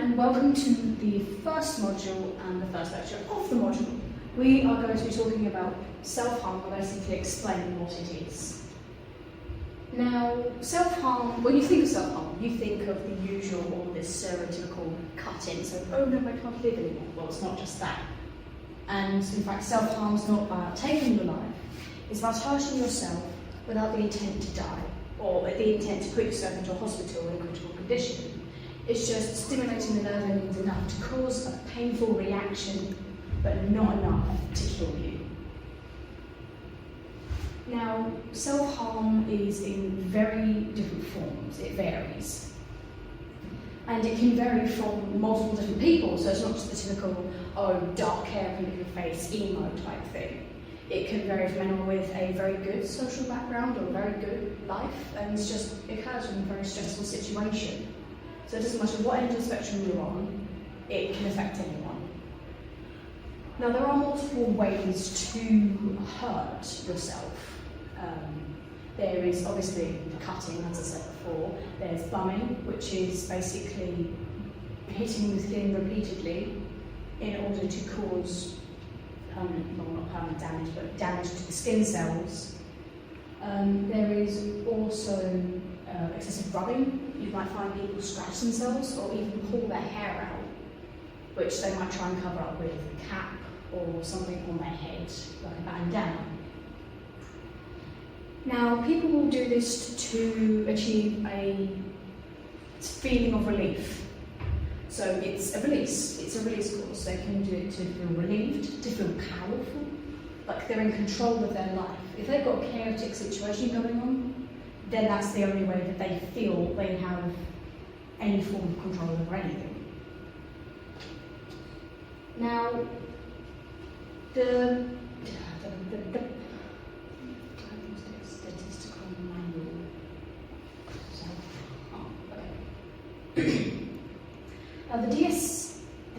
and welcome to the first module and the first lecture of the module. We are going to be talking about self-harm, or basically explaining what it is. Now, self-harm, when you think of self-harm, you think of the usual or this stereotypical cut-in, so, oh no, I can't live anymore. Well, it's not just that. And in fact, self-harm is not about taking your life, it's about hurting yourself without the intent to die, or the intent to put yourself into a hospital in a critical condition. It's just stimulating the nerve endings enough to cause a painful reaction, but not enough to kill you. Now, self-harm is in very different forms, it varies. And it can vary from multiple different people, so it's not just the typical, oh, dark hair, pink in your face, emo type thing. It can vary from anyone with a very good social background or a very good life, and it occurs in a very stressful situation. So it doesn't matter what end of the spectrum you're on, it can affect anyone. Now, there are multiple ways to hurt yourself. There is obviously cutting, as I said before. There's bumming, which is basically hitting the skin repeatedly in order to cause not permanent damage, but damage to the skin cells. There is also excessive rubbing. You might find people scratch themselves or even pull their hair out, which they might try and cover up with a cap or something on their head, like a bandana. Now, people will do this to achieve a feeling of relief. So it's a release course. They can do it to feel relieved, to feel powerful, like they're in control of their life. If they've got a chaotic situation going on, then that's the only way that they feel they have any form of control over anything. Now, the statistical manual. Now, the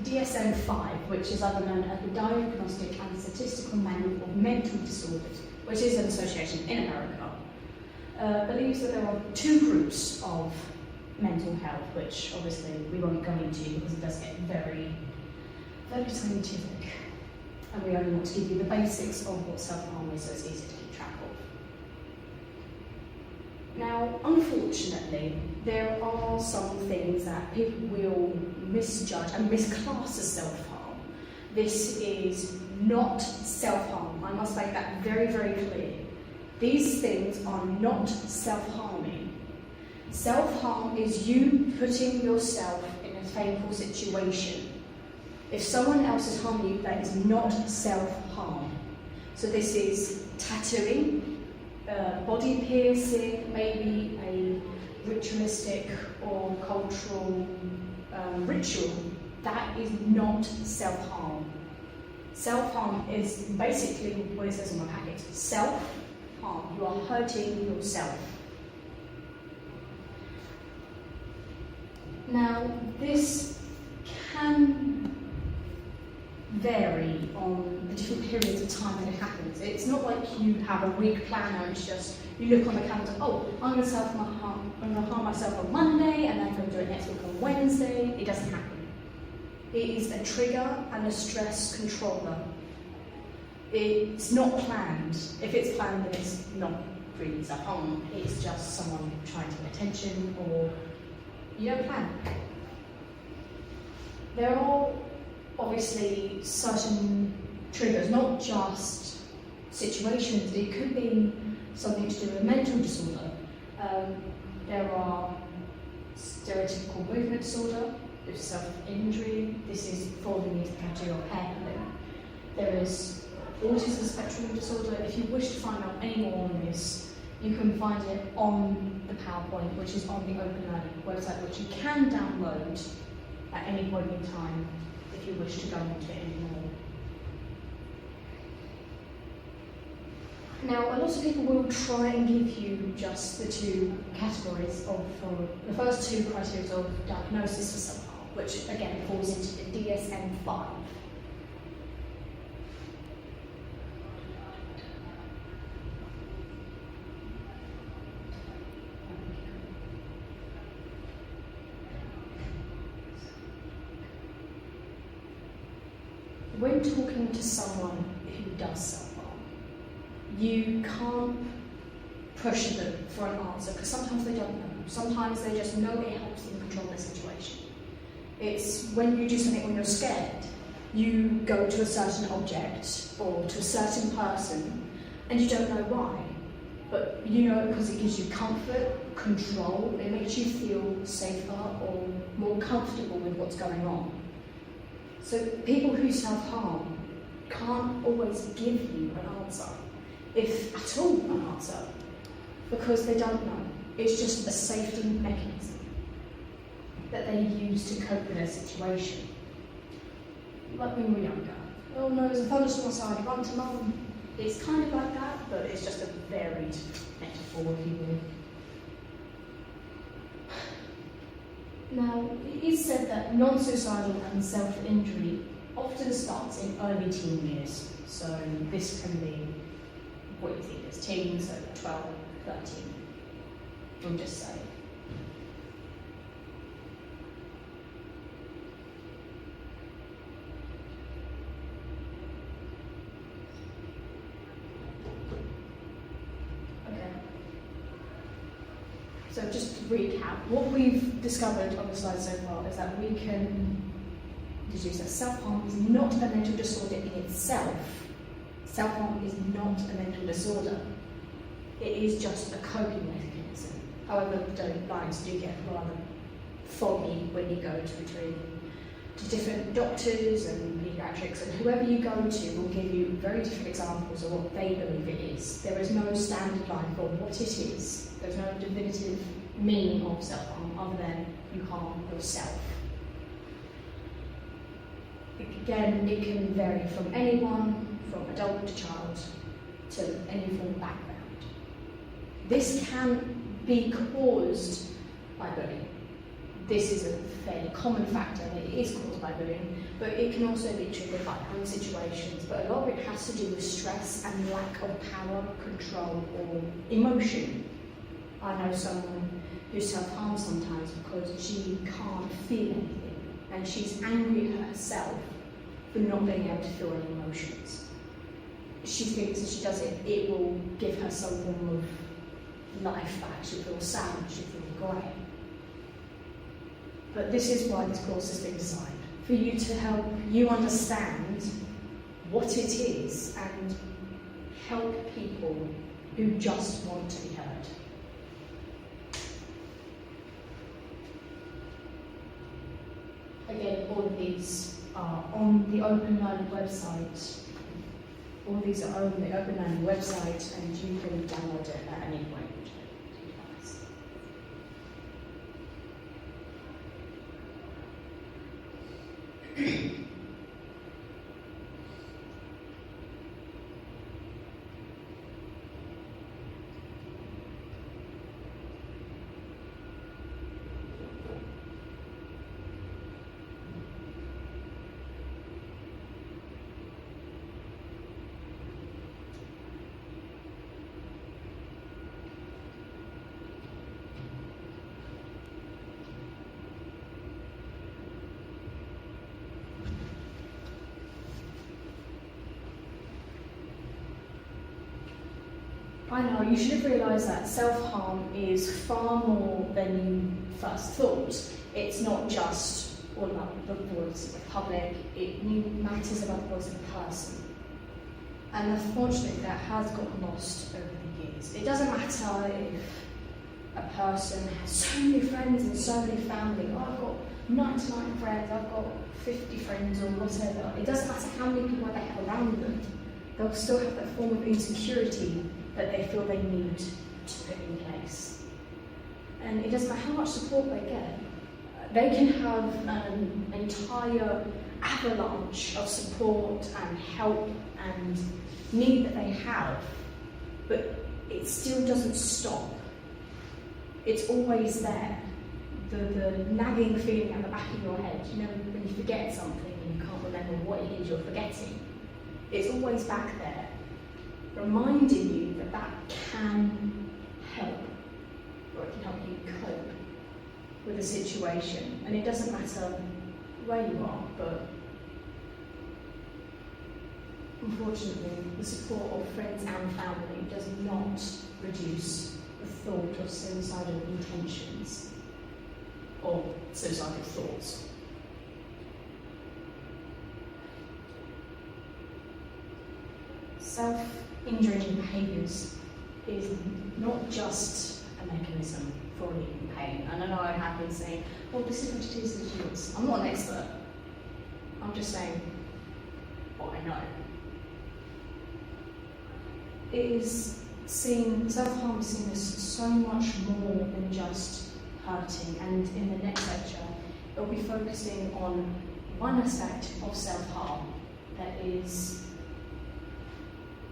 DSM-5, which is other known as the Diagnostic and Statistical Manual of Mental Disorders, which is an association in America, believes that there are two groups of mental health, which obviously we won't go into because it does get very, very scientific, and we only want to give you the basics of what self-harm is, so it's easy to keep track of. Now, unfortunately, there are some things that people will misjudge and misclass as self-harm. This is not self-harm. I must make that very, very clear. These things are not self-harming. Self-harm is you putting yourself in a painful situation. If someone else is harming you, that is not self-harm. So this is tattooing, body piercing, maybe a ritualistic or cultural ritual. That is not self-harm. Self-harm is basically what it says on my packet. Self-harm. You are hurting yourself. Now, this can vary on the different periods of time that it happens. It's not like you have a week planner, it's just you look on the calendar, oh, I'm going to harm myself on Monday and then I'm going to do it next week on Wednesday. It doesn't happen. It is a trigger and a stress controller. It's not planned. If it's planned, then it's not really self-harm. It's just someone trying to get attention, or you don't plan. There are obviously certain triggers, not just situations. It could be something to do with a mental disorder. There are stereotypical movement disorder, there's self-injury, this is falling into the category of hairpulling. There is autism spectrum disorder. If you wish to find out any more on this, you can find it on the PowerPoint, which is on the Open Learning website, which you can download at any point in time if you wish to go into it anymore. Now, a lot of people will try and give you just the two categories for the first two criteria of diagnosis for self-harm, which again falls into the DSM-5. when talking to someone who does self-harm, you can't push them for an answer, because sometimes they don't know. Sometimes they just know it helps them control their situation. It's when you do something when you're scared, you go to a certain object or to a certain person and you don't know why. But you know it because it gives you comfort, control, it makes you feel safer or more comfortable with what's going on. So people who self-harm can't always give you an answer, if at all an answer, because they don't know. It's just a safety mechanism that they use to cope with their situation. Like when we were younger. Oh no, there's a thunderstorm outside, run to mum. It's kind of like that, but it's just a varied metaphor, if you will. Now, it is said that non-suicidal and self-injury often starts in early teen years. So this can be what you think as teens, so 12, 13, we'll just say. So just to recap, what we've discovered on the slide so far is that we can deduce that self-harm is not a mental disorder in itself. Self-harm is not a mental disorder. It is just a coping mechanism. However, the lines do get rather foggy when you go to different doctors and paediatrics, and whoever you go to will give you very different examples of what they believe it is. There is no standard line for what it is. There's no definitive meaning of self-harm other than you harm yourself. Again, it can vary from anyone, from adult to child, to any form of background. This can be caused by bullying. This is a fairly common factor, and it is caused by bullying, but it can also be triggered by own situations. But a lot of it has to do with stress and lack of power, control, or emotion. I know someone who self-harms sometimes because she can't feel anything, and she's angry at herself for not being able to feel any emotions. She thinks if she does it, it will give her some form of life back. She'll feel sad, she'll feel great. But this is why this course has been designed, for you to help you understand what it is and help people who just want to be heard. Again, all of these are on the Open Learning website. All these are on the Open Learning website, and you can download it at any point. I know, you should have realised that self-harm is far more than you first thought. It's not just all about the voice of the public, it matters about the voice of the person. And unfortunately that has got lost over the years. It doesn't matter if a person has so many friends and so many family. Oh, I've got 99 friends, I've got 50 friends or whatever. It doesn't matter how many people they have around them. They'll still have that form of insecurity that they feel they need to put in place. And it doesn't matter how much support they get. They can have an entire avalanche of support and help and need that they have, but it still doesn't stop. It's always there. The nagging feeling at the back of your head, you know, when you forget something and you can't remember what it is you're forgetting. It's always back there, reminding you that that can help, or it can help you cope with a situation. And it doesn't matter where you are, but unfortunately, the support of friends and family does not reduce the thought of suicidal intentions or suicidal thoughts. Self-injuring behaviours is not just a mechanism for relieving pain. And I know I have been saying, well, this is what it is, this is yours. I'm not an expert. I'm just saying what I know. It is seen, self-harm is seen as so much more than just hurting. And in the next lecture, it'll be focusing on one aspect of self-harm that is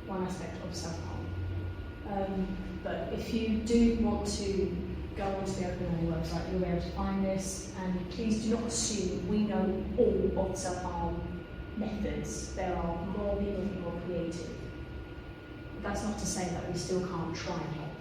one aspect of self-harm. But if you do want to go onto the Open Learning website, you'll be able to find this, and please do not assume we know all of self-harm methods. There are more people who are creative. That's not to say that we still can't try and help